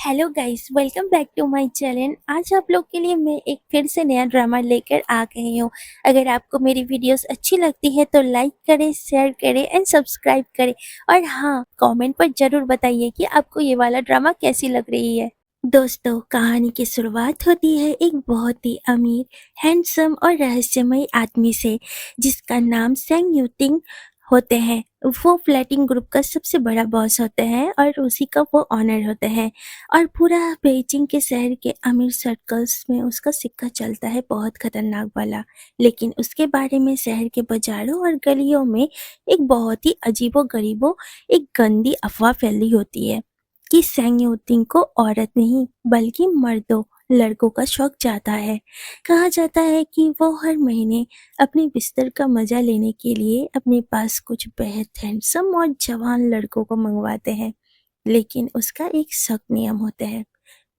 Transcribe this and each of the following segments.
Hello guys, welcome back to my channel. आज आप लोग के लिए मैं एक फिर से नया ड्रामा लेकर आ गई हूँ। अगर आपको मेरी वीडियोस अच्छी लगती है तो लाइक करें, शेयर करें एंड सब्सक्राइब करें। और हाँ, कमेंट पर ज़रूर बताइए कि आपको ये वाला ड्रामा कैसी लग रही है। दोस्तों, कहानी की शुरुआत होती है एक बहुत ही अमीर, हैंडसम और रहस्यमय आदमी से, जिसका नाम सेंग यूटिंग होते हैं। वो फ्लैटिंग ग्रुप का सबसे बड़ा बॉस होते हैं और उसी का वो ऑनर होते हैं। और पूरा बेइजिंग के शहर के अमीर सर्कल्स में उसका सिक्का चलता है, बहुत खतरनाक वाला। लेकिन उसके बारे में शहर के बाजारों और गलियों में एक बहुत ही अजीबो गरीबो एक गंदी अफवाह फैली होती है कि सेंग को औरत नहीं बल्कि मर्दों लड़कों का शौक जाता है। कहा जाता है कि वो हर महीने अपने बिस्तर का मजा लेने के लिए अपने पास कुछ बेहद हैंडसम और जवान लड़कों को मंगवाते हैं। लेकिन उसका एक सख्त नियम होता है।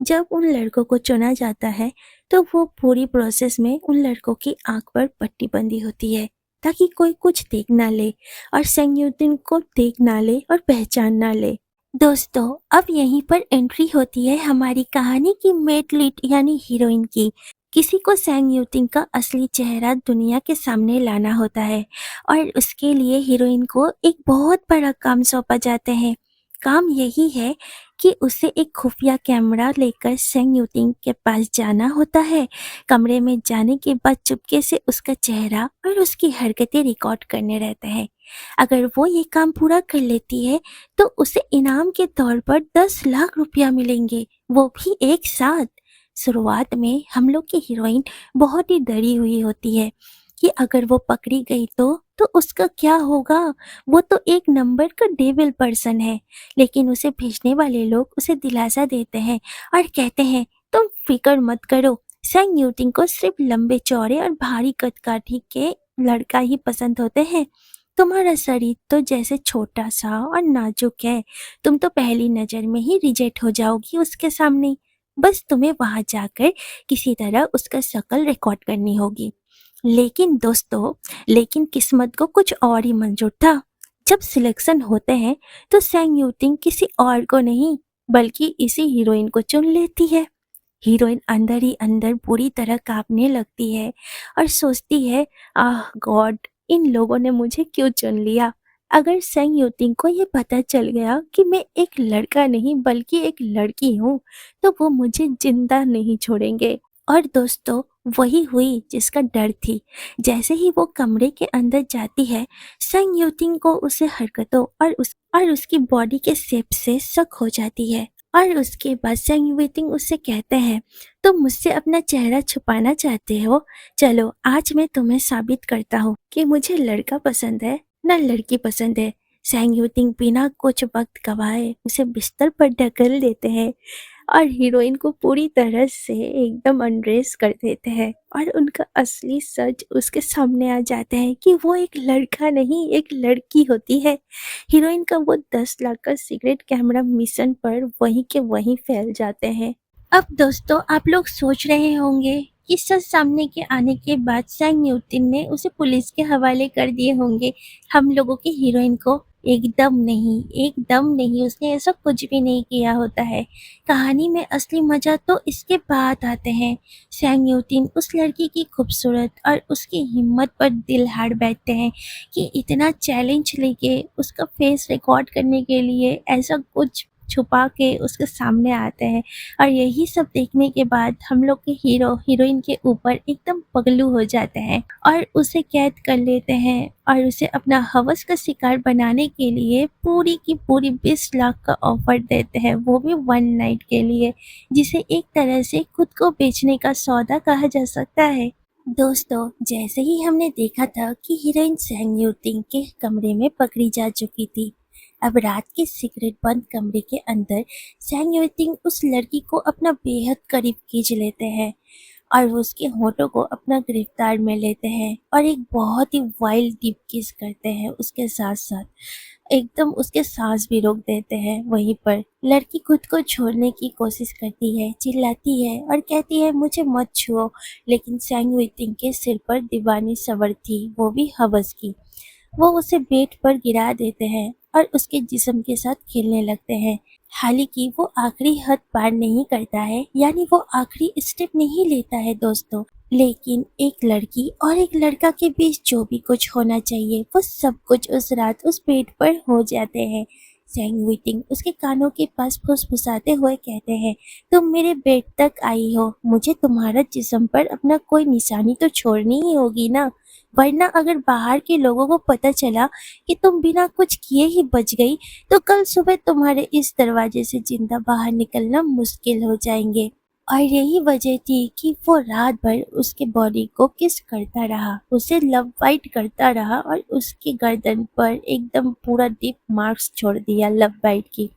जब उन लड़कों को चुना जाता है तो वो पूरी प्रोसेस में उन लड़कों की आंख पर पट्टी बंधी होती है, ताकि कोई कुछ देख ना ले और संयुद्दीन को देख ना ले और पहचान ना ले। दोस्तों, अब यहीं पर एंट्री होती है हमारी कहानी की मेड लीड यानी हीरोइन की। किसी को सैंग यूटिंग का असली चेहरा दुनिया के सामने लाना होता है और उसके लिए हीरोइन को एक बहुत बड़ा काम सौंपा जाता है। काम यही है कि उसे एक खुफिया कैमरा लेकर सेंग यूटिंग के पास जाना होता है। कमरे में जाने के बाद चुपके से उसका चेहरा और उसकी हरकतें रिकॉर्ड करने रहते हैं। अगर वो ये काम पूरा कर लेती है तो उसे इनाम के तौर पर 10 लाख रुपया मिलेंगे, वो भी एक साथ। शुरुआत में हम लोग की हीरोइन बहुत ही डरी हुई होती है कि अगर वो पकड़ी गई तो उसका क्या होगा। वो तो एक नंबर का डेविल पर्सन है। लेकिन उसे भेजने वाले लोग उसे दिलासा देते हैं और कहते हैं, तुम फिक्र मत करो, सैंग न्यूटिन को सिर्फ लंबे चौड़े और भारी कदकाठी के लड़का ही पसंद होते हैं। तुम्हारा शरीर तो जैसे छोटा सा और नाजुक है, तुम तो पहली नजर में ही रिजेक्ट हो जाओगी उसके सामने। बस तुम्हें वहां जाकर किसी तरह उसका शक्ल रिकॉर्ड करनी होगी। लेकिन दोस्तों, लेकिन किस्मत को कुछ और ही मंजूर था। जब सिलेक्शन होते हैं तो सैंग यूटिंग किसी और को नहीं बल्कि इसी हीरोइन को चुन लेती है। हीरोइन अंदर ही अंदर पूरी तरह कांपने लगती है और सोचती है, आह गॉड, इन लोगों ने मुझे क्यों चुन लिया। अगर सेंग यूटिंग को ये पता चल गया कि मैं एक लड़का नहीं बल्कि एक लड़की हूँ तो वो मुझे जिंदा नहीं छोड़ेंगे। और दोस्तों, वही हुई जिसका डर थी। जैसे ही वो कमरे के अंदर जाती है, सेंग यूटिंग को उसे हरकतों और उसकी बॉडी के शेप से शक हो जाती है। और उसके बाद सेंग यूटिंग उससे कहते हैं, तुम मुझसे अपना चेहरा छुपाना चाहते हो, चलो आज मैं तुम्हें साबित करता हूँ कि मुझे लड़का पसंद है ना लड़की पसंद है। सेंग यूटिंग बिना कुछ वक्त गवाए उसे बिस्तर पर ढकेल देते हैं और हीरोइन को पूरी तरह से एकदम अनड्रेस कर देते हैं और उनका असली सच उसके सामने आ जाता है कि वो एक लड़का नहीं एक लड़की होती है। हीरोइन का वो 10 लाख का सीक्रेट कैमरा मिशन पर वहीं के वहीं फैल जाते हैं। अब दोस्तों, आप लोग सोच रहे होंगे कि सच सामने के आने के बाद सैंग न्यूटन ने उसे पुलिस के हवाले कर दिए होंगे हम लोगों की हीरोइन को। एकदम नहीं, एकदम नहीं, उसने ऐसा कुछ भी नहीं किया होता है। कहानी में असली मजा तो इसके बाद आते हैं। सैंग न्यूटन उस लड़की की खूबसूरत और उसकी हिम्मत पर दिल हार बैठते हैं कि इतना चैलेंज लेके उसका फेस रिकॉर्ड करने के लिए ऐसा कुछ छुपा के उसके सामने आते हैं। और यही सब देखने के बाद हम लोग के हीरो हीरोइन के ऊपर एकदम पगलू हो जाते हैं और उसे कैद कर लेते हैं और उसे अपना हवस का शिकार बनाने के लिए पूरी की पूरी 20 लाख का ऑफर देते हैं, वो भी 1 नाइट के लिए, जिसे एक तरह से खुद को बेचने का सौदा कहा जा सकता है। दोस्तों, जैसे ही हमने देखा था कि हीरोइन सैंग यूटिंग के कमरे में पकड़ी जा चुकी थी, अब रात के सिगरेट बंद कमरे के अंदर सैंग यूटिंग उस लड़की को अपना बेहद करीब खींच लेते हैं और वो उसके होठों को अपना गिरफ्तार में लेते हैं और एक बहुत ही वाइल्ड डीप किस करते हैं। उसके साथ साथ एकदम उसके सांस भी रोक देते हैं। वहीं पर लड़की खुद को छोड़ने की कोशिश करती है, चिल्लाती है और कहती है, मुझे मत छुओ। लेकिन सैंग यूटिंग के सिर पर दीवानी सवर थी, वो भी हवस की। वो उसे बेड पर गिरा देते हैं और उसके जिस्म के साथ खेलने लगते हैं। हालांकि वो आखिरी हद पार नहीं करता है, यानी वो आखिरी स्टेप नहीं लेता है दोस्तों। लेकिन एक लड़की और एक लड़का के बीच जो भी कुछ होना चाहिए वो सब कुछ उस रात उस बेड पर हो जाते हैं। सैंग विटिंग उसके कानों के पास फुसफुसाते हुए कहते हैं, तुम मेरे बेड तक आई हो, मुझे तुम्हारा जिस्म पर अपना कोई निशानी तो छोड़नी ही होगी ना, वरना अगर बाहर के लोगों को पता चला कि तुम बिना कुछ किए ही बच गई तो कल सुबह तुम्हारे इस दरवाजे से जिंदा बाहर निकलना मुश्किल हो जाएंगे। और यही वजह थी कि वो रात भर उसके बॉडी को किस करता रहा, उसे लव बाइट करता रहा और उसके गर्दन पर एकदम पूरा डीप मार्क्स छोड़ दिया लव बाइट की।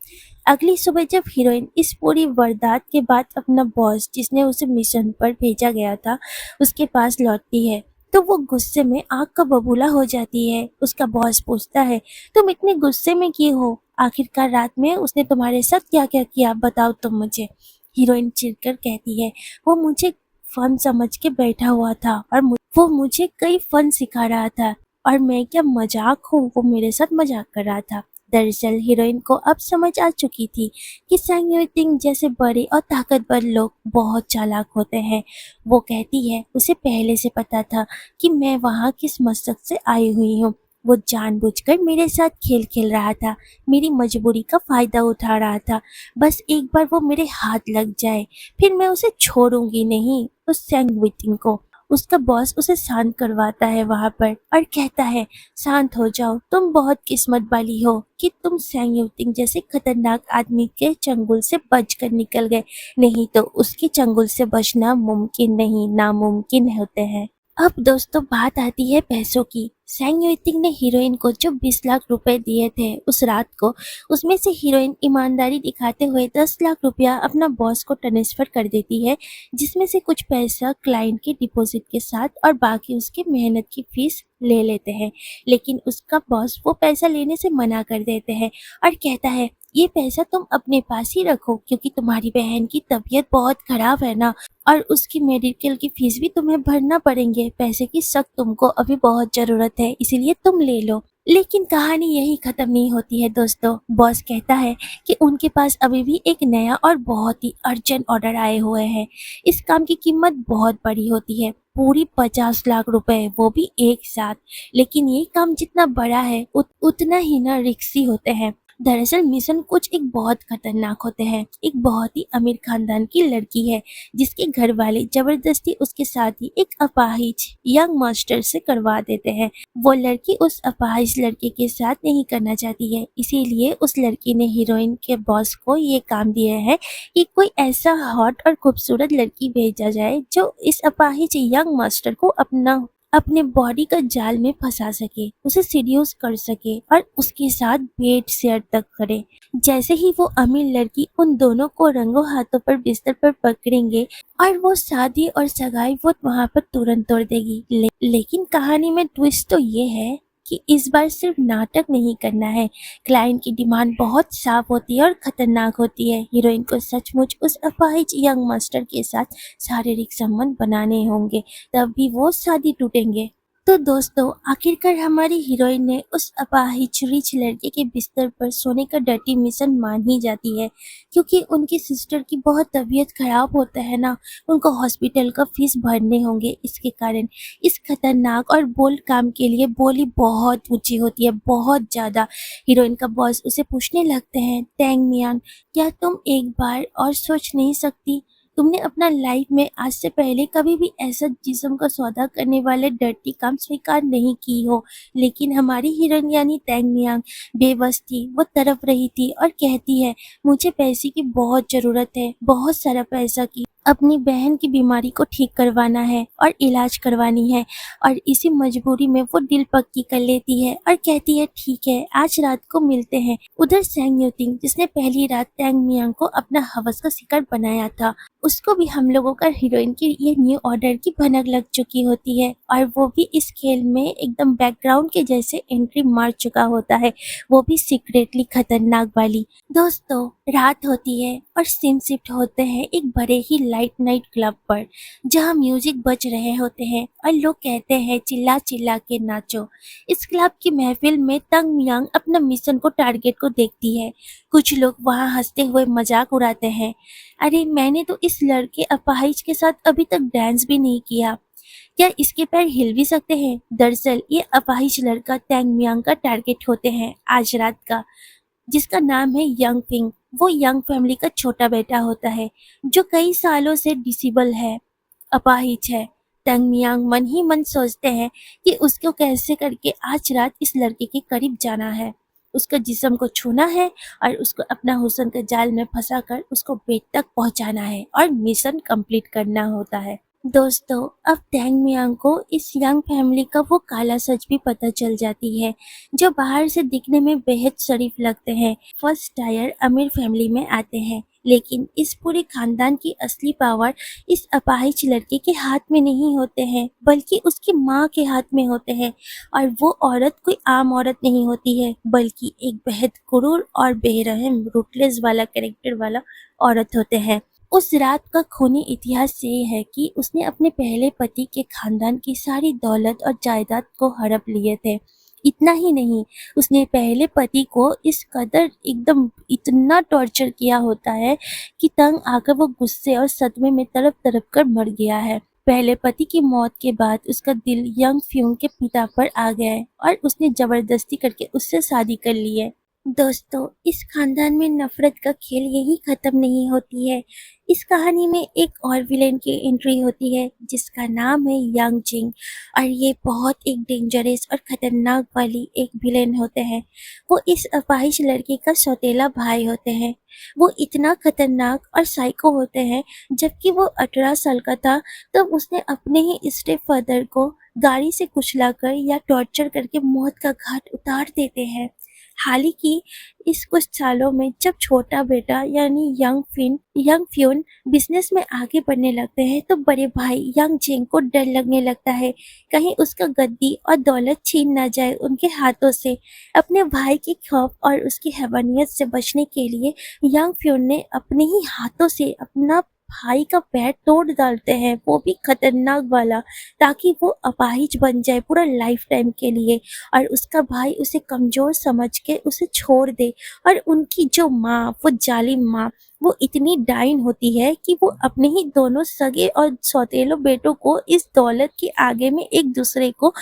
अगली सुबह जब हीरोइन इस पूरी वारदात के बाद अपना बॉस जिसने उसे मिशन पर भेजा गया था उसके पास लौटती है तो वो गुस्से में आग का बबूला हो जाती है। उसका बॉस पूछता है, तुम इतने गुस्से में क्यों हो, आखिरकार रात में उसने तुम्हारे साथ क्या क्या किया, बताओ तुम मुझे। हीरोइन चिढ़कर कहती है, वो मुझे फन समझ के बैठा हुआ था और वो मुझे कई फन सिखा रहा था और मैं क्या मजाक हूँ, वो मेरे साथ मजाक कर रहा था। दरअसल हीरोइन को अब समझ आ चुकी थी कि सैंग युटिंग जैसे बड़े और ताकतवर लोग बहुत चालाक होते हैं। वो कहती है, उसे पहले से पता था कि मैं वहाँ किस मकसद से आई हुई हूँ। वो जानबूझकर मेरे साथ खेल खेल रहा था, मेरी मजबूरी का फायदा उठा रहा था। बस एक बार वो मेरे हाथ लग जाए फिर मैं उसे छोड़ूंगी नहीं। उस सैंग विटिंग को उसका बॉस उसे शांत करवाता है वहां पर और कहता है, शांत हो जाओ, तुम बहुत किस्मत वाली हो कि तुम सैंग युटिंग जैसे खतरनाक आदमी के चंगुल से बचकर निकल गए, नहीं तो उसके चंगुल से बचना मुमकिन नहीं, नामुमकिन होते हैं। अब दोस्तों बात आती है पैसों की। सैंग युतिंग ने हीरोइन को जो 20 लाख रुपए दिए थे उस रात को, उसमें से हीरोइन ईमानदारी दिखाते हुए 10 लाख रुपया अपना बॉस को ट्रांसफर कर देती है, जिसमें से कुछ पैसा क्लाइंट के डिपॉजिट के साथ और बाकी उसके मेहनत की फीस ले लेते हैं। लेकिन उसका बॉस वो पैसा लेने से मना कर देते हैं और कहता है, ये पैसा तुम अपने पास ही रखो क्योंकि तुम्हारी बहन की तबीयत बहुत खराब है ना, और उसकी मेडिकल की फीस भी तुम्हें भरना पड़ेंगे, पैसे की सख्त तुमको अभी बहुत जरूरत है, इसीलिए तुम ले लो। लेकिन कहानी यही खत्म नहीं होती है दोस्तों। बॉस कहता है कि उनके पास अभी भी एक नया और बहुत ही अर्जेंट ऑर्डर आए हुए हैं। इस काम की कीमत बहुत बड़ी होती है, पूरी 50 लाख रुपए, वो भी एक साथ। लेकिन ये काम जितना बड़ा है उतना ही ना रिक्सी होते हैं। दरअसल मिशन कुछ एक बहुत खतरनाक होते हैं। एक बहुत ही अमीर खानदान की लड़की है जिसके घर वाले जबरदस्ती उसके साथ ही एक अपाहिज यंग मास्टर से करवा देते हैं। वो लड़की उस अपाहिज लड़के के साथ नहीं करना चाहती है, इसीलिए उस लड़की ने हीरोइन के बॉस को ये काम दिया है कि कोई ऐसा हॉट और खूबसूरत लड़की भेजा जाए जो इस अपाहिज यंग मास्टर को अपने बॉडी का जाल में फंसा सके, उसे सीड्यूस कर सके और उसके साथ बेड शेयर तक करे। जैसे ही वो अमीर लड़की उन दोनों को रंगों हाथों पर बिस्तर पर पकड़ेंगे और वो शादी और सगाई वो वहां पर तुरंत तोड़ देगी। लेकिन कहानी में ट्विस्ट तो ये है कि इस बार सिर्फ नाटक नहीं करना है। क्लाइंट की डिमांड बहुत साफ होती है और खतरनाक होती है। हीरोइन को सचमुच उस अपाहिज यंग मास्टर के साथ शारीरिक संबंध बनाने होंगे, तभी वो शादी टूटेंगे। तो दोस्तों आखिरकार हमारी हीरोइन ने उस अपाहिज रिच लड़के के बिस्तर पर सोने का डर्टी मिशन मान ही जाती है, क्योंकि उनकी सिस्टर की बहुत तबीयत खराब होता है ना, उनको हॉस्पिटल का फीस भरने होंगे। इसके कारण इस खतरनाक और बोल्ड काम के लिए बोली बहुत ऊंची होती है, बहुत ज्यादा। हीरोइन का बॉस उसे पूछने लगते हैं, टैंग मियान, क्या तुम एक बार और सोच नहीं सकती, तुमने अपना लाइफ में आज से पहले कभी भी ऐसा जिस्म का सौदा करने वाले डर्टी काम स्वीकार नहीं की हो। लेकिन हमारी हीरोइन यानी टैंग मियांग बेबस थी, वो तड़प रही थी और कहती है, मुझे पैसे की बहुत जरूरत है, बहुत सारा पैसा की, अपनी बहन की बीमारी को ठीक करवाना है और इलाज करवानी है। और इसी मजबूरी में वो दिल पक्की कर लेती है और कहती है, ठीक है, आज रात को मिलते हैं। उधर सैंग युतिंग जिसने पहली रात टैंग मियांग को अपना हवस का शिकार बनाया था, उसको भी हम लोगों का हीरोइन की ये न्यू ऑर्डर की भनक लग चुकी होती है और वो भी इस खेल में एकदम बैकग्राउंड के जैसे एंट्री मार चुका होता है, वो भी सीक्रेटली खतरनाक वाली। दोस्तों रात होती है और सीन शिफ्ट होते हैं एक बड़े ही लाइट नाइट क्लब पर, जहां म्यूजिक बज रहे होते हैं और लोग कहते हैं चिल्ला चिल्ला के नाचो। इस क्लब की महफिल में तंग मियांग अपना मिशन को टारगेट को देखती है। कुछ लोग वहां हंसते हुए मजाक उड़ाते हैं, अरे मैंने तो इस लड़के अपाहिज के साथ अभी तक डांस भी नहीं किया, क्या इसके पैर हिल भी सकते हैं। दरअसल ये अपाहिज लड़का तैंग मियांग का टारगेट होते हैं आज रात का, जिसका नाम है यंग फिंग। वो यंग फैमिली का छोटा बेटा होता है जो कई सालों से डिसेबल है, अपाहिज है। तंग मियांग मन ही मन सोचते हैं कि उसको कैसे करके आज रात इस लड़के के करीब जाना है, उसका जिस्म को छूना है और उसको अपना हुस्न के जाल में फंसाकर उसको बेड तक पहुंचाना है और मिशन कंप्लीट करना होता है। दोस्तों, अब टैंग मियांग को इस यंग फैमिली का वो काला सच भी पता चल जाती है, जो बाहर से दिखने में बेहद शरीफ लगते हैं। फर्स्ट टायर अमीर फैमिली में आते हैं, लेकिन इस पूरे खानदान की असली पावर इस अपाहिज लड़के के हाथ में नहीं होते हैं, बल्कि उसकी माँ के हाथ में होते हैं। और वो औरत कोई आम औरत नहीं होती है, बल्कि एक बेहद क्रूर और बेरहम रूटलेस वाला कैरेक्टर वाला औरत होते हैं। उस रात का खूनी इतिहास ये है कि उसने अपने पहले पति के खानदान की सारी दौलत और जायदाद को हड़प लिए थे। इतना ही नहीं, उसने पहले पति को इस कदर एकदम इतना टॉर्चर किया होता है कि तंग आकर वो गुस्से और सदमे में तड़प तड़प कर मर गया है। पहले पति की मौत के बाद उसका दिल यंग फ्यूंग के पिता पर आ गया है और उसने जबरदस्ती करके उससे शादी कर ली है। दोस्तों, इस खानदान में नफरत का खेल यही खत्म नहीं होती है। इस कहानी में एक और विलेन की एंट्री होती है, जिसका नाम है यांग जिंग, और ये बहुत एक डेंजरस और खतरनाक वाली एक विलेन होते हैं। वो इस अपाहिज लड़के का सौतेला भाई होते हैं। वो इतना खतरनाक और साइको होते हैं, जबकि वो 18 साल का था तब उसने अपने ही स्टेप फादर को गाड़ी से कुचलाकर या टॉर्चर करके मौत का घाट उतार देते हैं। हालांकि इस कुछ सालों में जब छोटा बेटा यानी यंग फ्यून बिजनेस में आगे बढ़ने लगते हैं, तो बड़े भाई यंग जेंग को डर लगने लगता है कहीं उसका गद्दी और दौलत छीन ना जाए उनके हाथों से। अपने भाई के खौफ और उसकी हैवानियत से बचने के लिए यंग फ्यून ने अपने ही हाथों से अपना भाई का पैर तोड़ डालते हैं, वो भी खतरनाक वाला, ताकि वो अपाहिज बन जाए पूरा लाइफ टाइम के लिए और उसका भाई उसे कमजोर समझ के उसे छोड़ दे। और उनकी जो माँ, वो जालिम माँ, वो इतनी डाइन होती है कि वो अपने ही दोनों सगे और सौतेलो बेटों को इस दौलत के आगे में एक दूसरे को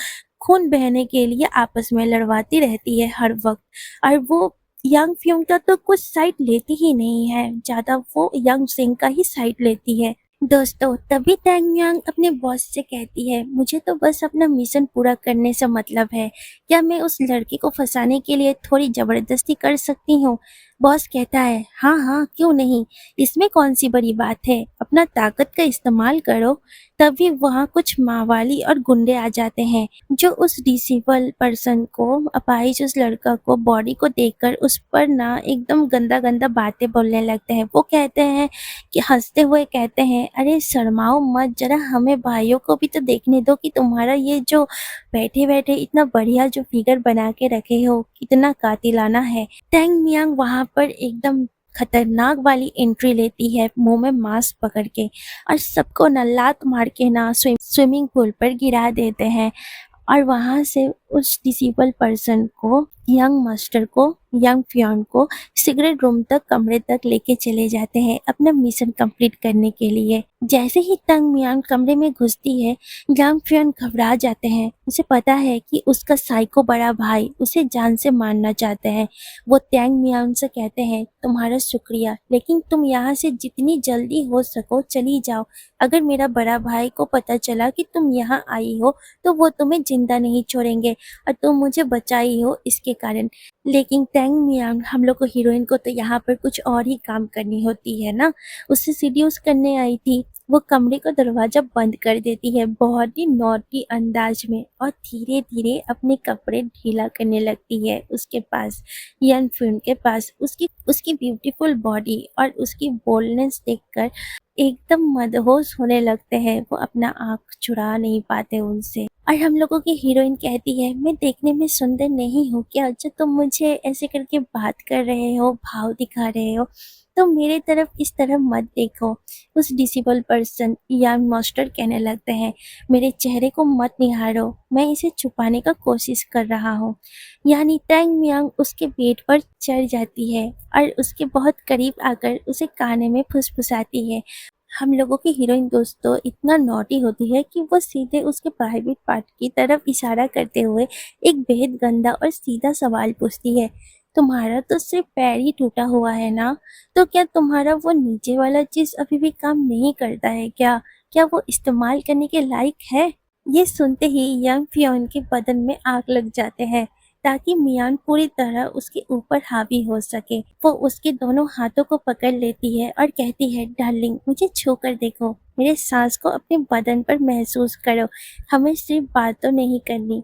खून बहने के लिए आपस में लड़वाती रहती है हर वक्त। और वो यंग फ्यूंग का तो कुछ साइड लेती ही नहीं है, ज्यादा वो यंग सिंह का ही साइड लेती है। दोस्तों, तभी तैंग यांग अपने बॉस से कहती है, मुझे तो बस अपना मिशन पूरा करने से मतलब है, क्या मैं उस लड़के को फंसाने के लिए थोड़ी जबरदस्ती कर सकती हूँ। बॉस कहता है, हाँ हाँ क्यों नहीं, इसमें कौन सी बड़ी बात है, अपना ताकत का इस्तेमाल करो। तभी वहाँ कुछ मावाली और गुंडे आ जाते हैं, जो उस डिसेबल पर्सन को, अपाहिज उस लड़का को बॉडी को देखकर उस पर ना एकदम गंदा गंदा बातें बोलने लगते हैं। वो कहते हैं कि हंसते हुए कहते हैं, अरे शर्माओ मत, जरा हमें भाइयों को भी तो देखने दो कि तुम्हारा ये जो बैठे बैठे इतना बढ़िया जो फिगर बना के रखे हो कितना कातिलाना है। टैंग मियांग वहां पर एकदम खतरनाक वाली एंट्री लेती है, मुंह में मास्क पकड़ के, और सबको ना लात मार के ना स्विमिंग पूल पर गिरा देते हैं। और वहां से उस डिसेबल पर्सन को, यंग मास्टर को, यंग फ्योन को सिगरेट रूम तक, कमरे तक लेके चले जाते हैं अपना मिशन कंप्लीट करने के लिए। जैसे ही तंग मियांग कमरे में घुसती है, यंग फ्योन घबरा जाते हैं। उसे पता है कि उसका साइको बड़ा भाई उसे जान से मारना चाहते हैं। वो तैंग मियांग से कहते हैं, तुम्हारा शुक्रिया, लेकिन तुम यहाँ से जितनी जल्दी हो सको चली जाओ। अगर मेरा बड़ा भाई को पता चला कि तुम यहाँ आई हो तो वो तुम्हें जिंदा नहीं छोड़ेंगे, और तुम मुझे बचाई हो इसके कारण। लेकिन टैंग मियांग, हम लोग को, हीरोइन को तो यहाँ पर कुछ और ही काम करनी होती है ना, उसे सीड्यूस करने आई थी। वो कमरे का दरवाजा बंद कर देती है बहुत ही नॉटी अंदाज में, और धीरे धीरे अपने कपड़े ढीला करने लगती है उसके पास, यन फ्यून के पास। उसकी उसकी ब्यूटीफुल बॉडी और उसकी बोल्डनेस देखकर एकदम मदहोश होने लगते हैं। वो अपना आँख चुरा नहीं पाते उनसे। और हम लोगों की हीरोइन कहती है, मैं देखने में सुंदर नहीं हूँ क्या जो तुम मुझे ऐसे करके बात कर रहे हो, भाव दिखा रहे हो? तो मेरे तरफ इस तरह मत देखो। उस डिसेबल पर्सन यान मास्टर कहने लगते हैं, मेरे चेहरे को मत निहारो, मैं इसे छुपाने का कोशिश कर रहा हूँ। यानी टैंग मियांग उसके बेड पर चढ़ जाती है और उसके बहुत करीब आकर उसे काने में फुसफुसाती है। हम लोगों की हीरोइन दोस्तों इतना नॉटी होती है कि वो सीधे उसके प्राइवेट पार्ट की तरफ इशारा करते हुए एक बेहद गंदा और सीधा सवाल पूछती है, तुम्हारा तो सिर्फ पैर ही टूटा हुआ है ना, तो क्या तुम्हारा वो नीचे वाला चीज अभी भी काम नहीं करता है क्या? क्या वो इस्तेमाल करने के लायक है? ये सुनते ही यंग फियोन के बदन में आग लग जाते हैं ताकि मियान पूरी तरह उसके ऊपर हावी हो सके। वो उसके दोनों हाथों को पकड़ लेती है और कहती है, डार्लिंग मुझे छू कर देखो, मेरे सांस को अपने बदन पर महसूस करो। हमें सिर्फ बातों नहीं करनी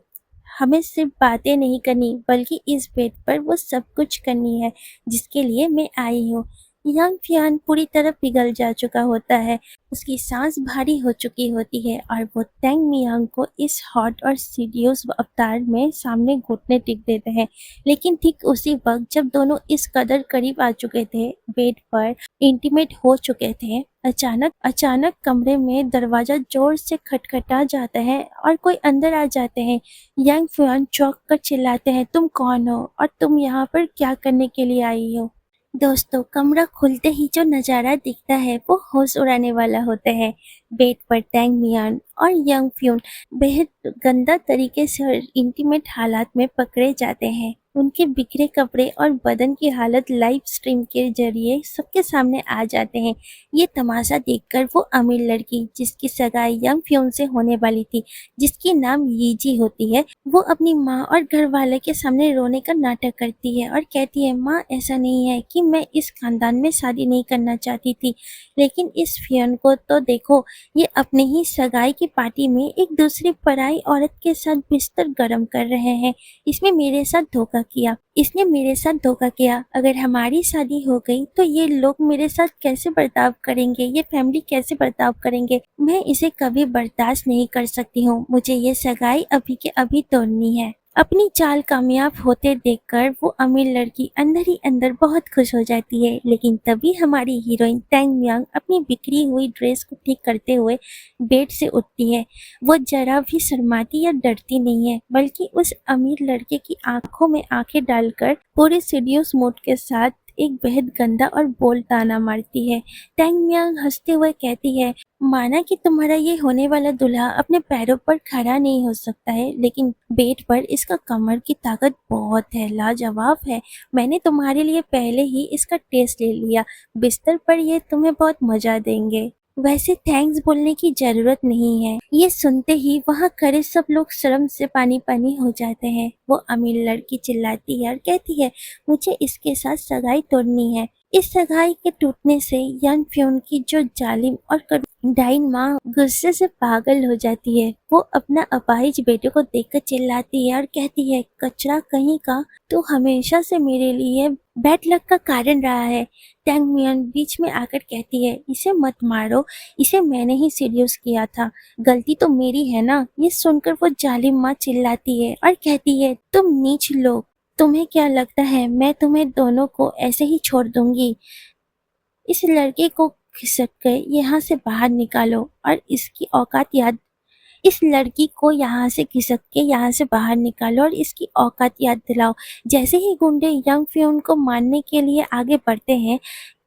हमें सिर्फ बातें नहीं करनी बल्कि इस बेड पर वो सब कुछ करनी है जिसके लिए मैं आई हूँ। यांग फियान पूरी तरह पिघल जा चुका होता है, उसकी सांस भारी हो चुकी होती है और वो टैंग मियांग को इस हॉट और सीरियस अवतार में सामने घुटने टेक देते हैं। लेकिन ठीक उसी वक्त जब दोनों इस कदर करीब आ चुके थे, बेड पर इंटीमेट हो चुके थे, अचानक अचानक कमरे में दरवाजा जोर से खटखटा जाता है और कोई अंदर आ जाते हैं। यांग फुआन चौंक कर चिल्लाते हैं, तुम कौन हो और तुम यहाँ पर क्या करने के लिए आई हो? दोस्तों, कमरा खुलते ही जो नज़ारा दिखता है वो होश उड़ाने वाला होता है। बेड पर टैंग मियान और यंग फ्यून बेहद गंदा तरीके से और इंटीमेट हालात में पकड़े जाते हैं। उनके बिखरे कपड़े और बदन की हालत लाइव स्ट्रीम के जरिए सबके सामने आ जाते हैं। ये तमाशा देखकर वो अमीर लड़की जिसकी सगाई यंग फ्यून से होने वाली थी, जिसकी नाम यीजी होती है, वो अपनी माँ और घर वाले के सामने रोने का नाटक करती है और कहती है, माँ ऐसा नहीं है कि मैं इस खानदान में शादी नहीं करना चाहती थी, लेकिन इस फियन को तो देखो, ये अपने ही सगाई की पार्टी में एक दूसरी पराई औरत के साथ बिस्तर गर्म कर रहे हैं। इसने मेरे साथ धोखा किया। अगर हमारी शादी हो गई तो ये लोग मेरे साथ कैसे बर्ताव करेंगे, ये फैमिली कैसे बर्ताव करेंगे? मैं इसे कभी बर्दाश्त नहीं कर सकती हूँ। मुझे ये सगाई अभी के अभी तोड़नी है। अपनी चाल कामयाब होते देखकर वो अमीर लड़की अंदर ही अंदर बहुत खुश हो जाती है। लेकिन तभी हमारी हीरोइन टैंग मियांग अपनी बिखरी हुई ड्रेस को ठीक करते हुए बेड से उठती है। वो जरा भी शर्माती या डरती नहीं है, बल्कि उस अमीर लड़के की आंखों में आंखें डालकर पूरे सीरियस मोड के साथ एक बेहद गंदा और बोल्ड ताना मारती है। टैंग मियांग हंसते हुए कहती है, माना कि तुम्हारा ये होने वाला दूल्हा अपने पैरों पर खड़ा नहीं हो सकता है, लेकिन बेड पर इसका कमर की ताकत बहुत है, लाजवाब है। मैंने तुम्हारे लिए पहले ही इसका टेस्ट ले लिया। बिस्तर पर ये तुम्हें बहुत मजा देंगे। वैसे थैंक्स बोलने की जरूरत नहीं है। ये सुनते ही वहाँ खड़े सब लोग शर्म से पानी पानी हो जाते हैं। वो अमीर लड़की चिल्लाती है और कहती है, मुझे इसके साथ सगाई तोड़नी है। इस सगाई के टूटने से यन फ्योन की जो जालिम और डाइन माँ गुस्से से पागल हो जाती है। वो अपना अपाहिज बेटे को देखकर चिल्लाती है और कहती है, कचरा कहीं का, तू हमेशा से मेरे लिए बैड लक का कारण रहा है। टैंग मियन बीच में आकर कहती है, इसे मत मारो, इसे मैंने ही सीरियस किया था, गलती तो मेरी है ना। ये सुनकर वो जालिम माँ चिल्लाती है और कहती है, तुम नीच लोग, तुम्हें क्या लगता है मैं तुम्हें दोनों को ऐसे ही छोड़ दूंगी? इस लड़के को खिसक कर यहाँ से बाहर निकालो और इस लड़की को यहाँ से खिसक के यहाँ से बाहर निकालो और इसकी औकात याद दिलाओ। जैसे ही गुंडे यंग फ्योन को मारने के लिए आगे बढ़ते हैं,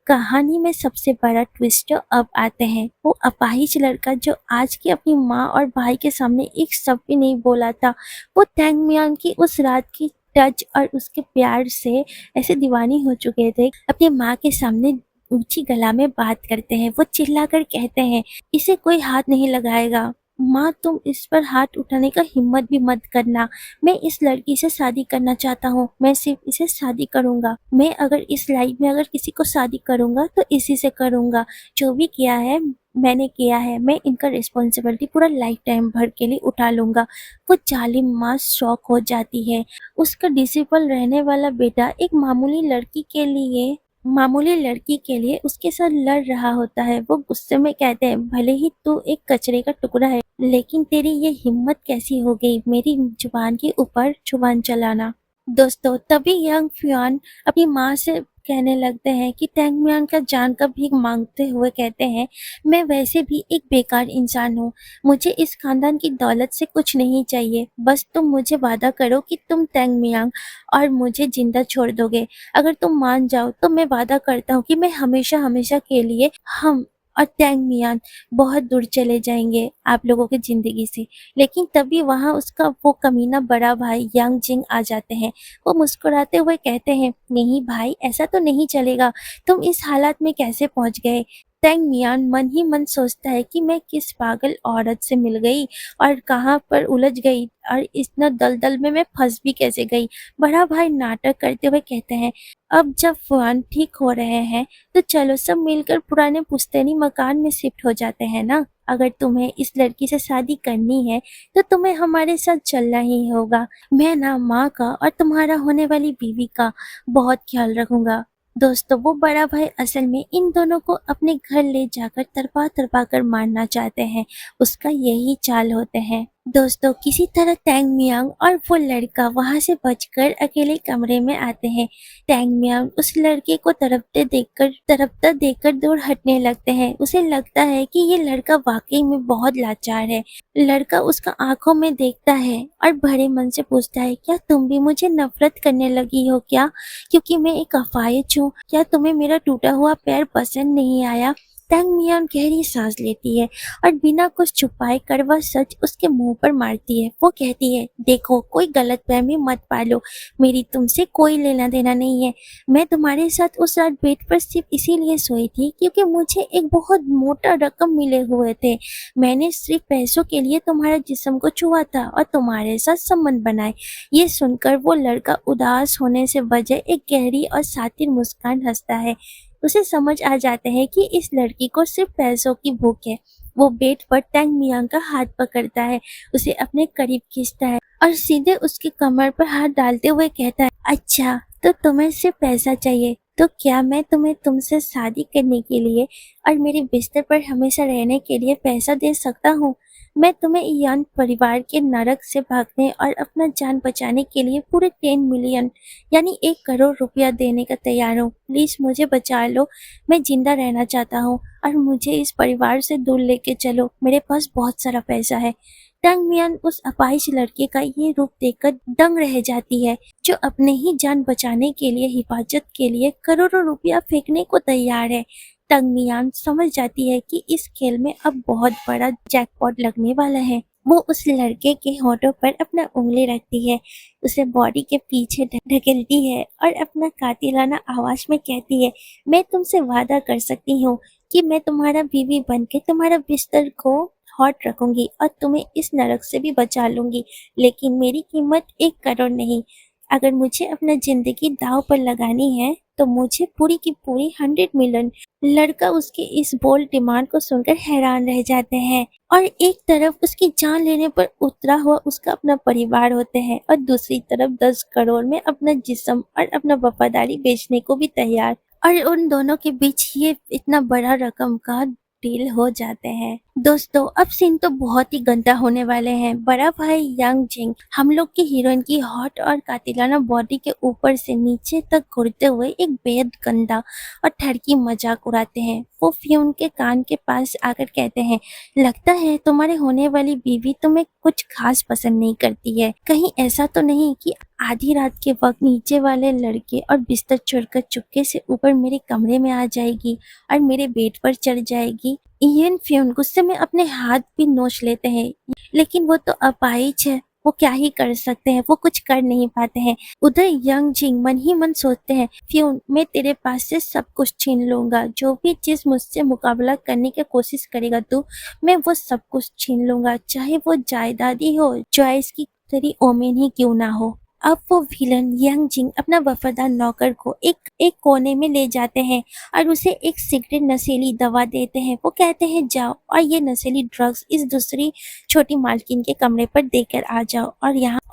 कहानी में सबसे बड़ा ट्विस्ट अब आते हैं। वो अपाहिज लड़का जो आज की अपनी माँ और भाई के सामने एक शब्द भी नहीं बोला था, वो टैंग मियांग की उस रात की टच और उसके प्यार से ऐसे दीवानी हो चुके थे, अपनी माँ के सामने ऊंची गला में बात करते हैं। वो चिल्लाकर कहते हैं, इसे कोई हाथ नहीं लगाएगा। माँ, तुम इस पर हाथ उठाने का हिम्मत भी मत करना। मैं इस लड़की से शादी करना चाहता हूँ। मैं सिर्फ इसे शादी करूंगा। मैं अगर इस लाइफ में अगर किसी को शादी करूंगा तो इसी से करूंगा। जो भी किया है मैंने किया है, मैं इनका रिस्पॉन्सिबिलिटी पूरा लाइफ टाइम भर के लिए उठा लूंगा। वो जालिम माँ शॉक हो जाती है। उसका डिसेबल रहने वाला बेटा एक मामूली लड़की के लिए मामूली लड़की के लिए उसके साथ लड़ रहा होता है। वो गुस्से में कहते हैं, भले ही तू एक कचरे का टुकड़ा है, लेकिन तेरी ये हिम्मत कैसी हो गई मेरी जुबान के ऊपर जुबान चलाना। दोस्तों, तभी यंग फ्यून अपनी माँ से कहने लगते हैं कि टैंग मियान का जान का भीख मांगते हुए कहते हैं, मैं वैसे भी एक बेकार इंसान हूँ, मुझे इस खानदान की दौलत से कुछ नहीं चाहिए, बस तुम मुझे वादा करो कि तुम टैंग मियांग और मुझे जिंदा छोड़ दोगे। अगर तुम मान जाओ तो मैं वादा करता हूँ कि मैं हमेशा हमेशा के लिए हम और टैंग मियान बहुत दूर चले जाएंगे आप लोगों की जिंदगी से। लेकिन तभी वहां उसका वो कमीना बड़ा भाई यांग जिंग आ जाते हैं। वो मुस्कुराते हुए कहते हैं, नहीं भाई, ऐसा तो नहीं चलेगा, तुम इस हालात में कैसे पहुंच गए। टैंग मियान मन ही मन सोचता है कि मैं किस पागल औरत से मिल गई और कहाँ पर उलझ गई और इतना दलदल में मैं फंस भी कैसे गई। बड़ा भाई नाटक करते हुए कहते हैं, अब जब फुआन ठीक हो रहे हैं तो चलो सब मिलकर पुराने पुश्तैनी मकान में शिफ्ट हो जाते हैं ना। अगर तुम्हें इस लड़की से शादी करनी है तो तुम्हें हमारे साथ चलना ही होगा। मैं ना माँ का और तुम्हारा होने वाली बीवी का बहुत ख्याल रखूंगा। दोस्तों, वो बड़ा भाई असल में इन दोनों को अपने घर ले जाकर तरपा तरपा कर मारना चाहते हैं। उसका यही चाल होते हैं। दोस्तों, किसी तरह टैंग मियांग और वो लड़का वहां से बचकर अकेले कमरे में आते हैं। टैंग मियांग उस लड़के को तरफता देखकर दूर हटने लगते हैं। उसे लगता है कि ये लड़का वाकई में बहुत लाचार है। लड़का उसका आंखों में देखता है और भरे मन से पूछता है, क्या तुम भी मुझे नफरत करने लगी हो क्या, क्योंकि मैं एक अफाहिज हूँ? क्या तुम्हें मेरा टूटा हुआ पैर पसंद नहीं आया? टैंग मियान गहरी सांस लेती है और बिना कुछ छुपाए कड़वा सच उसके मुंह पर मारती है। वो कहती है, देखो, कोई गलतफहमी मत पालो, मेरी तुमसे कोई लेना देना नहीं है। मैं तुम्हारे साथ उस रात बेड पर सिर्फ इसीलिए सोई थी क्योंकि मुझे एक बहुत मोटा रकम मिले हुए थे। मैंने सिर्फ पैसों के लिए तुम्हारे जिस्म को छुआ था और तुम्हारे साथ संबंध बनाए। ये सुनकर वो लड़का उदास होने से बजाय एक गहरी और सातिर मुस्कान हंसता है। उसे समझ आ जाता है कि इस लड़की को सिर्फ पैसों की भूख है। वो बेड पर टैंग मियांग का हाथ पकड़ता है, उसे अपने करीब खींचता है और सीधे उसकी कमर पर हाथ डालते हुए कहता है, अच्छा, तो तुम्हें सिर्फ पैसा चाहिए, तो क्या मैं तुम्हें तुमसे शादी करने के लिए और मेरे बिस्तर पर हमेशा रहने के लिए पैसा दे सकता हूँ? मैं तुम्हें यान परिवार के नरक से भागने और अपना जान बचाने के लिए पूरे 10 मिलियन यानी 1 करोड़ रुपया देने का तैयार हूँ। प्लीज मुझे बचा लो, मैं जिंदा रहना चाहता हूँ और मुझे इस परिवार से दूर लेके चलो, मेरे पास बहुत सारा पैसा है। टैंग मियान उस अपाहिज लड़के का ये रूप देखकर दंग रह जाती है, जो अपने ही जान बचाने के लिए, हिफाजत के लिए करोड़ों रुपया फेंकने को तैयार है। टैंग मियान समझ जाती है कि इस खेल में अब बहुत बड़ा जैकपॉट लगने वाला है। वो उस लड़के के होठों पर अपना उंगली रखती है, उसे बॉडी के पीछे ढकेलती है और अपना कातिलाना आवाज में कहती है, मैं तुमसे वादा कर सकती हूँ कि मैं तुम्हारा बीवी बनके तुम्हारा बिस्तर को हॉट रखूंगी और तुम्हें इस नरक से भी बचा लूंगी, लेकिन मेरी कीमत 1 करोड़ नहीं। अगर मुझे अपना जिंदगी दांव पर लगानी है तो मुझे पूरी की पूरी 100 मिलियन। लड़का उसके इस बोल्ड डिमांड को सुनकर हैरान रह जाते हैं और एक तरफ उसकी जान लेने पर उतरा हुआ उसका अपना परिवार होते हैं और दूसरी तरफ 10 करोड़ में अपना जिस्म और अपना वफादारी बेचने को भी तैयार। और उन दोनों के बीच ये इतना बड़ा रकम का डील हो जाते हैं। दोस्तों, अब सीन तो बहुत ही गंदा होने वाले हैं। बड़ा भाई यांग जिंग हम लोग की हीरोइन की हॉट और कातिलाना बॉडी के ऊपर से नीचे तक घुरते हुए एक बेहद गंदा और ठरकी मजाक उड़ाते हैं। वो फ्यून के कान के पास आकर कहते हैं, लगता है तुम्हारे होने वाली बीवी तुम्हें कुछ खास पसंद नहीं करती है। कहीं ऐसा तो नहीं कि आधी रात के वक्त नीचे वाले लड़के और बिस्तर छोड़कर चुपके से ऊपर मेरे कमरे में आ जाएगी और मेरे बेड पर चढ़ जाएगी। इयन फ्यून गुस्से में अपने हाथ भी नोच लेते हैं, लेकिन वो तो अपाहिज है, वो क्या ही कर सकते हैं, वो कुछ कर नहीं पाते हैं। उधर यंग जिंग मन ही मन सोचते हैं, फ्यून, मैं तेरे पास से सब कुछ छीन लूंगा, जो भी चीज मुझसे मुकाबला करने की कोशिश करेगा तू, मैं वो सब कुछ छीन लूंगा, चाहे वो जायदाद ही हो, चॉइस की तेरी ओमेन ही क्यों ना हो। अब वो विलन यांग जिंग अपना वफादार नौकर को एक एक कोने में ले जाते हैं और उसे एक सीक्रेट नशीली दवा देते हैं। वो कहते हैं जाओ और ये नशीली ड्रग्स इस दूसरी छोटी मालकिन के कमरे पर देकर आ जाओ,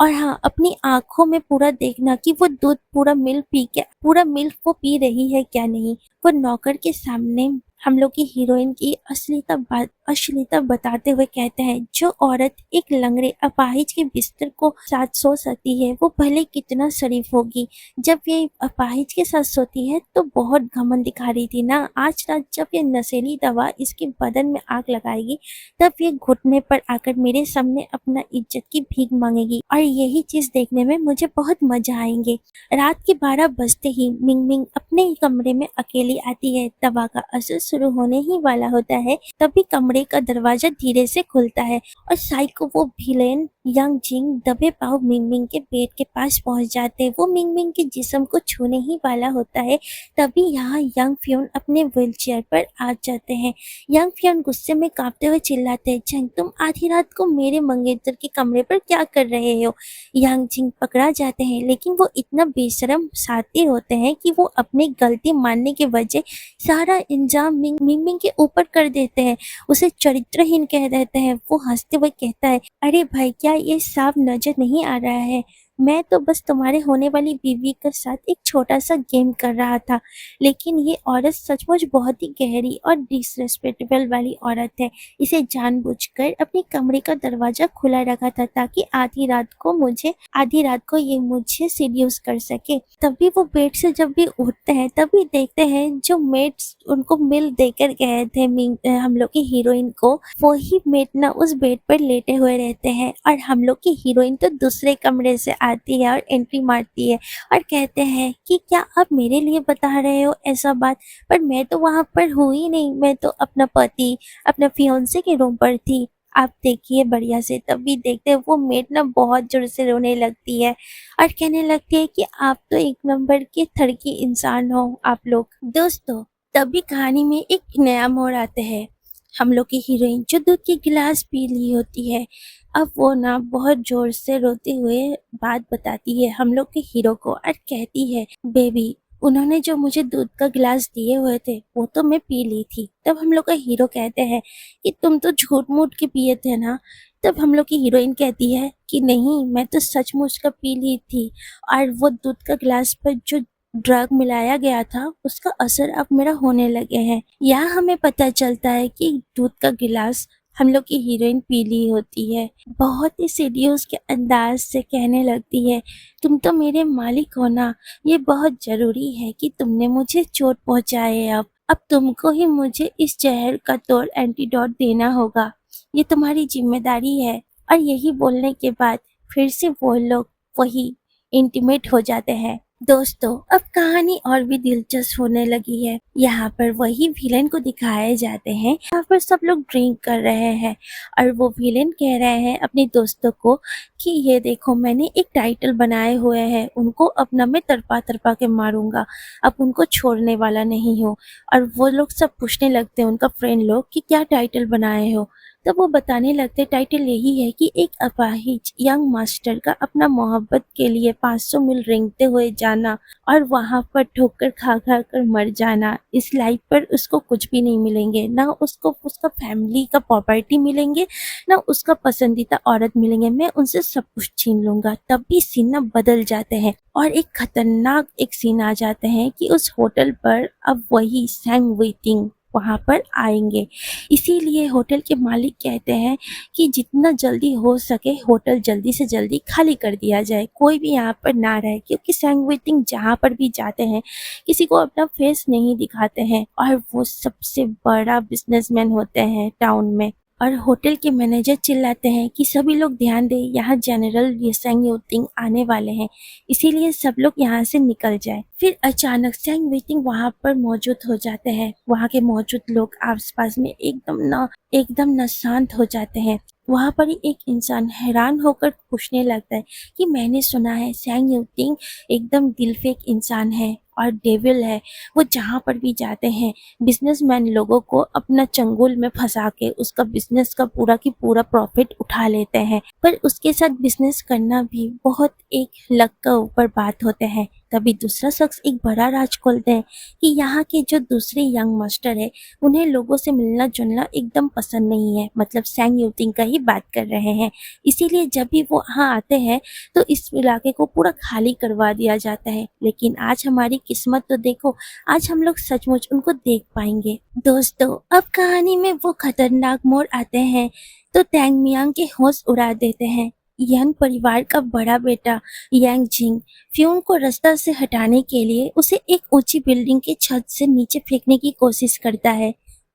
और हाँ, अपनी आंखों में पूरा देखना कि वो दूध पूरा मिल्क वो पी रही है क्या नहीं। वो नौकर के सामने हम लोग की हीरोइन की अश्लीलता बताते हुए कहते हैं जो औरत एक लंगड़े अपाहिज के बिस्तर को साथ सो सकती है वो भले कितना शरीफ होगी। जब ये अपाहिज के साथ सोती है तो बहुत घमंड दिखा रही थी ना। आज रात जब ये नशीली दवा इसके बदन में आग लगाएगी तब ये घुटने पर आकर मेरे सामने अपना इज्जत की भीख मांगेगी और यही चीज देखने में मुझे बहुत मजा आएंगे। रात के 12 बजते ही मिंग मिंग अपने ही कमरे में अकेली आती है। दवा का असर शुरू होने ही वाला होता है तभी कमरे का दरवाजा धीरे से खुलता है और साइको वो विलेन यांग जिंग दबे पाव मिंग मिंग के बेड के पास पहुंच जाते हैं। वो मिंग मिंग के जिस्म को छूने ही वाला होता है तभी यहाँ यांग फ्योन अपने व्हीलचेयर पर आ जाते हैं। यांग फ्योन गुस्से में कांपते हुए चिल्लाते हैं, जंग तुम आधी रात को मेरे मंगेतर के कमरे पर क्या कर रहे हो। यांग जिंग पकड़ा जाते हैं लेकिन वो इतना बेशरम शातिर होते हैं कि वो अपनी गलती मानने के वजह सारा इंजाम मिंग मिंग के ऊपर कर देते हैं, उसे चरित्रहीन कह देते हैं। वो हंसते हुए कहता है, अरे भाई क्या ये साफ नजर नहीं आ रहा है, मैं तो बस तुम्हारे होने वाली बीवी के साथ एक छोटा सा गेम कर रहा था। लेकिन ये औरत सचमुच बहुत ही गहरी और डिसरेस्पेक्टेबल वाली औरत है। इसे जानबूझकर अपने कमरे का दरवाजा खुला रखा था ताकि आधी रात को ये मुझे सीड्यूस कर सके। तभी वो बेड से जब भी उठते हैं तभी देखते हैं जो मेट्स उनको मिल देकर गए थे हम लोग की हीरोइन को, वो ही मेट ना उस बेड पर लेटे हुए रहते हैं और हम लोग की हीरोइन तो दूसरे कमरे से आती है और एंट्री मारती है और कहते हैं कि क्या आप मेरे लिए बता रहे हो ऐसा बात, पर मैं तो वहां पर हूँ ही नहीं, मैं तो अपना फियोंसे के रूम पर थी। आप देखिए बढ़िया से। तभी देखते हैं वो मेड ना बहुत जोर से रोने लगती है और कहने लगती है कि आप तो एक नंबर के थड़की इंसान हो आप लोग। दोस्तों तभी कहानी में एक नया मोड़ आता है। हम लोग की हीरोइन जो दूध की गिलास पी ली होती है, अब वो ना बहुत जोर से रोते हुए बात बताती है हम लोग के हीरो को और कहती है, बेबी उन्होंने जो मुझे दूध का गिलास दिए हुए थे वो तो मैं पी ली थी। तब हम लोग का हीरो कहते हैं कि तुम तो झूठ मूठ के पिए थे ना। तब हम लोग की हीरोइन कहती है कि नहीं, मैं तो सचमुच का पी ली थी और वो दूध का गिलास पर जो ड्रग मिलाया गया था उसका असर अब मेरा होने लगे हैं। यहाँ हमें पता चलता है कि दूध का गिलास हम लोग की हीरोइन पी ली होती है। बहुत ही सीरियस के अंदाज से कहने लगती है, तुम तो मेरे मालिक हो ना, ये बहुत जरूरी है कि तुमने मुझे चोट पहुंचाए। अब तुमको ही मुझे इस जहर का तोड़ एंटीडोट देना होगा, ये तुम्हारी जिम्मेदारी है। और यही बोलने के बाद फिर से वो लोग वही इंटीमेट हो जाते हैं। दोस्तों अब कहानी और भी दिलचस्प होने लगी है। यहाँ पर वही विलेन को दिखाए जाते हैं। यहाँ पर सब लोग ड्रिंक कर रहे हैं और वो विलेन कह रहे हैं अपने दोस्तों को कि ये देखो मैंने एक टाइटल बनाए हुए हैं, उनको अपना मैं तरपा तरपा के मारूंगा, अब उनको छोड़ने वाला नहीं हो। और वो लोग सब पूछने लगते हैं उनका फ्रेंड लोग कि क्या टाइटल बनाए हो। तब वो बताने लगते टाइटल यही है कि एक अपाहिज यंग मास्टर का अपना मोहब्बत के लिए 500 मील रेंगते हुए जाना और वहां पर ठोकर खा खा कर मर जाना। इस लाइफ पर उसको कुछ भी नहीं मिलेंगे, ना उसको उसका फैमिली का प्रॉपर्टी मिलेंगे, ना उसका पसंदीदा औरत मिलेंगे, मैं उनसे सब कुछ छीन लूंगा। तब भी सीन ना बदल जाते हैं और एक खतरनाक एक सीन आ जाते हैं कि उस होटल पर अब वही सैंग वेटिंग वहां पर आएंगे। इसीलिए होटल के मालिक कहते हैं कि जितना जल्दी हो सके होटल जल्दी से जल्दी खाली कर दिया जाए, कोई भी यहाँ पर ना रहे, क्योंकि सैंग वेटिंग जहाँ पर भी जाते हैं किसी को अपना फेस नहीं दिखाते हैं और वो सबसे बड़ा बिजनेसमैन होते हैं टाउन में। और होटल के मैनेजर चिल्लाते हैं कि सभी लोग ध्यान दें, यहाँ जनरल सैंग वेटिंग आने वाले हैं, इसीलिए सब लोग यहाँ से निकल जाए। फिर अचानक सैंग वेटिंग वहाँ पर मौजूद हो जाते हैं। वहाँ के मौजूद लोग आसपास में एकदम न शांत हो जाते हैं। वहाँ पर ही एक इंसान हैरान होकर पूछने लगता है कि मैंने सुना है सैंग वेटिंग एकदम दिलफेक इंसान है, और डेविल है। वो जहाँ पर भी जाते हैं बिजनेसमैन लोगों को अपना चंगुल में फंसा के उसका बिजनेस का पूरा की पूरा प्रॉफिट उठा लेते हैं। पर उसके साथ बिजनेस करना भी बहुत एक लक का ऊपर बात होते हैं। तभी दूसरा शख्स एक बड़ा राज खोलते हैं कि यहाँ के जो दूसरे यंग मास्टर है उन्हें लोगों से मिलना जुलना एकदम पसंद नहीं है, मतलब सैंग यूटिंग का ही बात कर रहे हैं। इसीलिए जब भी वो यहाँ आते हैं तो इस इलाके को पूरा खाली करवा दिया जाता है। लेकिन आज हमारी किस्मत तो देखो, आज हम लोग सचमुच उनको देख पाएंगे। दोस्तों, अब कहानी में वो खतरनाक मोड़ आते हैं तो टैंग मियांग के होश उड़ा देते हैं। यंग परिवार का बड़ा बेटा यांग जिंग फ्यून को रास्ता से हटाने के लिए उसे एक ऊंची बिल्डिंग के छत से नीचे फेंकने की कोशिश करता है।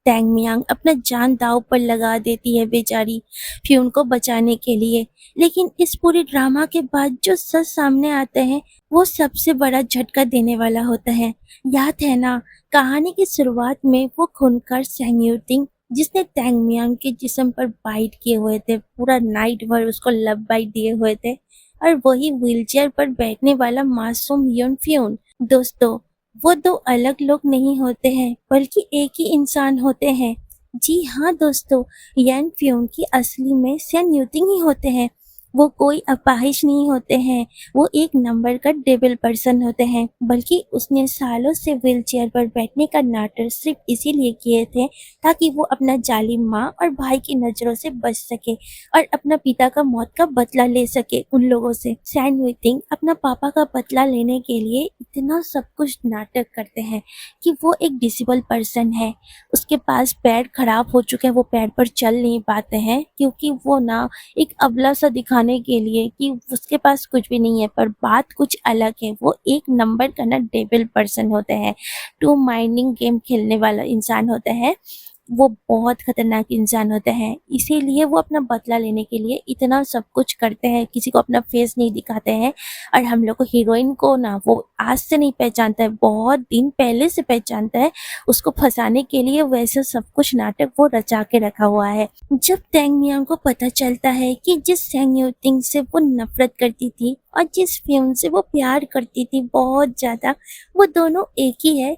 टैंग मियांग अपना जान दांव पर लगा देती है बेचारी फ्यून को बचाने के लिए। लेकिन इस पूरे ड्रामा के बाद जो सच सामने आते हैं वो सबसे बड़ा झटका देने वाला होता है। याद है ना, कहानी की शुरुआत में वो खूनखार सैंग यूटिंग जिसने टैंग मियांग के जिस्म पर बाइट किए हुए थे, पूरा नाइट भर उसको लव बाइट दिए हुए थे, और वही व्हीलचेयर पर बैठने वाला मासूम यन फ्यून। दोस्तों, वो दो अलग लोग नहीं होते हैं बल्कि एक ही इंसान होते हैं। जी हाँ दोस्तों, यन फ्यून की असली में सैन यूटिंग ही होते हैं। वो कोई अपाहिज नहीं होते हैं, वो एक नंबर का डेबल पर्सन होते हैं। बल्कि उसने सालों से व्हीलचेयर पर बैठने का नाटक सिर्फ इसीलिए किए थे ताकि वो अपना जालिम माँ और भाई की नजरों से बच सके और अपना पिता का मौत का बदला ले सके उन लोगों से। सैन विटिंग अपना पापा का बदला लेने के लिए इतना सब कुछ नाटक करते हैं कि वो एक डिसेबल पर्सन है। उसके पास पैर खराब हो चुके हैं, वो पैर पर चल नहीं पाते हैं क्योंकि वो ना एक अबला सा दिखाने के लिए कि उसके पास कुछ भी नहीं है। पर बात कुछ अलग है, वो एक नंबर का ना डेविल पर्सन होते हैं, टू माइंडिंग गेम खेलने वाला इंसान होता है। वो बहुत खतरनाक इंसान होते हैं, इसीलिए वो अपना बदला लेने के लिए इतना सब कुछ करते हैं, किसी को अपना फेस नहीं दिखाते हैं। और हम लोग को हीरोइन को ना वो आज से नहीं पहचानता है, बहुत दिन पहले से पहचानता है। उसको फंसाने के लिए वैसे सब कुछ नाटक वो रचा के रखा हुआ है। जब टैंग मियांग को पता चलता है कि जिस सैंग यूटिंग से वो नफरत करती थी और जिस फ्यून से वो प्यार करती थी बहुत ज्यादा, वो दोनों एक ही है,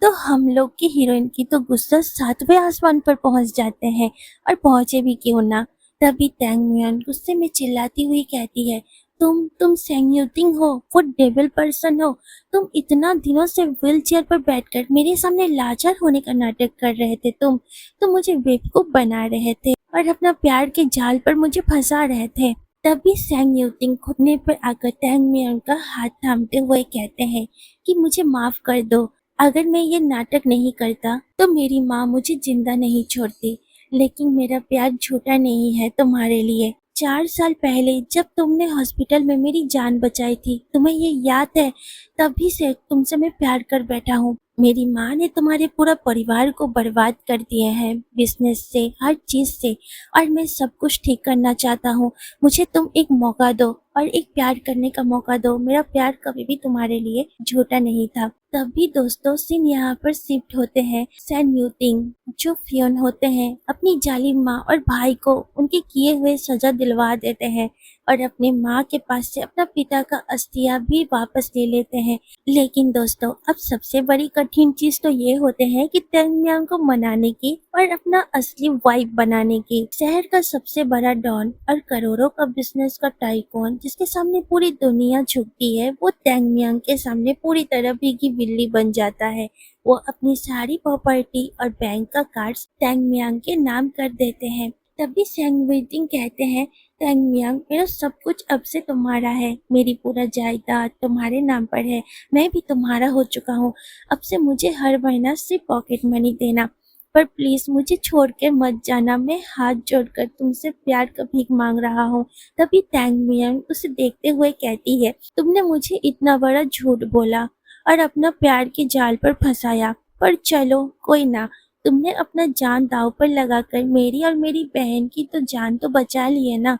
तो हम लोग की हीरोइन की तो गुस्सा 7वें आसमान पर पहुंच जाते हैं। और पहुंचे भी क्यों ना। तभी टैंग मियान गुस्से में चिल्लाती हुई कहती है, तुम सैंग यूटिंग हो, वो डेविल पर्सन हो। तुम इतना दिनों से व्हील चेयर पर बैठकर मेरे सामने लाचार होने का नाटक कर रहे थे। तुम मुझे बेवकूफ बना रहे थे और अपना प्यार के जाल पर मुझे फंसा रहे थे। तभी सैंग यूटिंग घुटने पर आकर टैंग मियान का हाथ थामते हुए कहते हैं कि मुझे माफ कर दो। अगर मैं ये नाटक नहीं करता तो मेरी माँ मुझे जिंदा नहीं छोड़ती। लेकिन मेरा प्यार झूठा नहीं है तुम्हारे लिए। 4 साल पहले जब तुमने हॉस्पिटल में मेरी जान बचाई थी, तुम्हें ये याद है? तभी से तुमसे मैं प्यार कर बैठा हूँ। मेरी माँ ने तुम्हारे पूरा परिवार को बर्बाद कर दिए हैं, बिजनेस से, हर चीज से। और मैं सब कुछ ठीक करना चाहता हूँ। मुझे तुम एक मौका दो और एक प्यार करने का मौका दो। मेरा प्यार कभी भी तुम्हारे लिए झूठा नहीं था। तभी दोस्तों सीन यहाँ पर शिफ्ट होते हैं। सैन यूटिंग जो फियोन होते हैं अपनी जालिम माँ और भाई को उनके किए हुए सजा दिलवा देते हैं और अपने माँ के पास से अपना पिता का अस्थिया भी वापस ले लेते हैं। लेकिन दोस्तों, अब सबसे बड़ी कठिन चीज तो ये होते हैं कि टैंग मियांग को मनाने की और अपना असली वाइफ बनाने की। शहर का सबसे बड़ा डॉन और करोड़ों का बिजनेस का टाइकून जिसके सामने पूरी दुनिया झुकती है, वो टैंग मियांग के सामने पूरी तरह भीगी बिल्ली बन जाता है। वो अपनी सारी प्रॉपर्टी और बैंक का कार्ड्स टैंग मियांग के नाम कर देते हैं। तभी सैंग विटिंग कहते हैं, टैंग मियांग मेरा सब कुछ अब से तुम्हारा है। मेरी पूरा जायदाद तुम्हारे नाम पर है। मैं भी तुम्हारा हो चुका हूँ। अब से मुझे हर महीना सिर्फ पॉकेट मनी देना, पर प्लीज मुझे छोड़ के मत जाना। मैं हाथ जोड़कर तुमसे प्यार का भीख मांग रहा हूँ। तभी टैंग मियांग उसे देखते हुए कहती है, तुमने मुझे इतना बड़ा झूठ बोला और अपना प्यार के जाल पर फंसाया, पर चलो कोई ना, तुमने अपना जान दांव पर लगाकर मेरी और मेरी बहन की तो जान तो बचा ली है ना।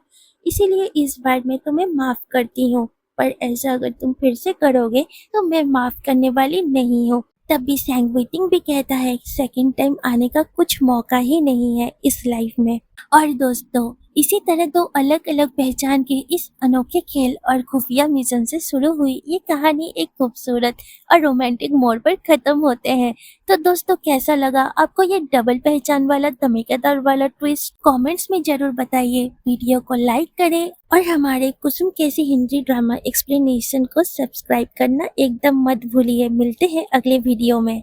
इसीलिए इस बार मैं तुम्हें माफ करती हूँ, पर ऐसा अगर तुम फिर से करोगे तो मैं माफ करने वाली नहीं हूँ। तभी सैंग विटिंग भी कहता है, सेकंड टाइम आने का कुछ मौका ही नहीं है इस लाइफ में। और दोस्तों, इसी तरह दो अलग अलग पहचान के इस अनोखे खेल और खुफिया मिशन से शुरू हुई ये कहानी एक खूबसूरत और रोमांटिक मोड़ पर खत्म होते हैं। तो दोस्तों, कैसा लगा आपको ये डबल पहचान वाला धमाकेदार वाला ट्विस्ट? कमेंट्स में जरूर बताइए। वीडियो को लाइक करें और हमारे कुसुम कैसी हिंदी ड्रामा एक्सप्लेनेशन को सब्सक्राइब करना एकदम मत भूलिए। मिलते हैं अगले वीडियो में।